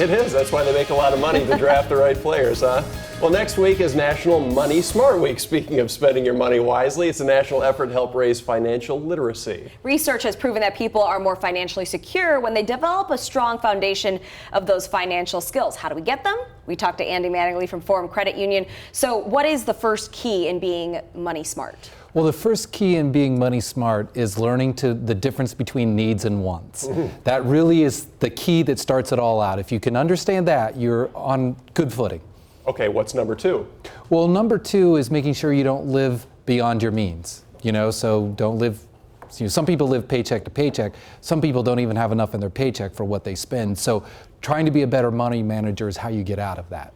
It is. That's why they make a lot of money to draft the right players, huh? Well, next week is National Money Smart Week. Speaking of spending your money wisely, it's a national effort to help raise financial literacy. Research has proven that people are more financially secure when they develop a strong foundation of those financial skills. How do we get them? We talked to Andy Mattingly from Forum Credit Union. So what is the first key in being money smart? Well, the first key in being money smart is learning the difference between needs and wants. That really is the key that starts it all out. If you can understand that, you're on good footing. Okay, what's number two? Well, number two is making sure you don't live beyond your means. So don't live, some people live paycheck to paycheck. Some people don't even have enough in their paycheck for what they spend. So trying to be a better money manager is how you get out of that.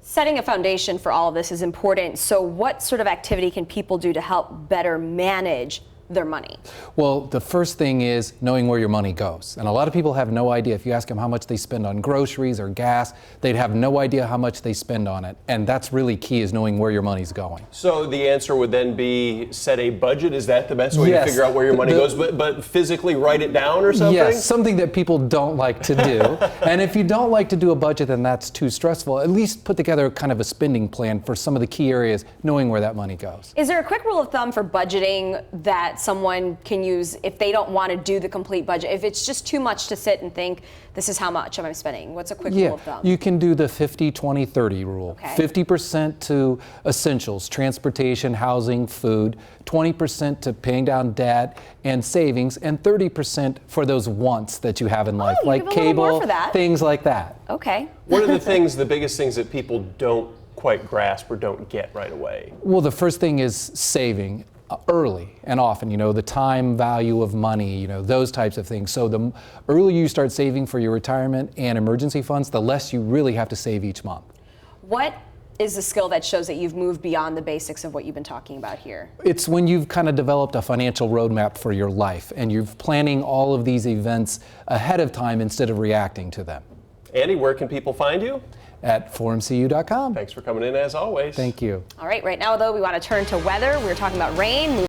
Setting a foundation for all of this is important. So what sort of activity can people do to help better manage their money? Well, the first thing is knowing where your money goes. And a lot of people have no idea. If you ask them how much they spend on groceries or gas, they'd have no idea how much they spend on it. And that's really key, is knowing where your money's going. So the answer would then be set a budget. Is that the best way to figure out where your money goes? But physically write it down or something? Yes, something that people don't like to do. And if you don't like to do a budget, then that's too stressful. At least put together kind of a spending plan for some of the key areas, knowing where that money goes. Is there a quick rule of thumb for budgeting that someone can use if they don't want to do the complete budget? If it's just too much to sit and think, this is how much am I spending? What's a quick rule of thumb? You can do the 50-20-30 rule. Okay. 50% to essentials, transportation, housing, food, 20% to paying down debt and savings, and 30% for those wants that you have in life, like cable, things like that. Okay. What are the biggest things that people don't quite grasp or don't get right away? Well, the first thing is saving. Early and often, the time value of money, those types of things. So the earlier you start saving for your retirement and emergency funds, the less you really have to save each month. What is the skill that shows that you've moved beyond the basics of what you've been talking about here? It's when you've kind of developed a financial roadmap for your life and you're planning all of these events ahead of time instead of reacting to them. Andy, where can people find you? At forumcu.com. Thanks for coming in as always. Thank you. All right now though, we want to turn to weather. We were talking about rain.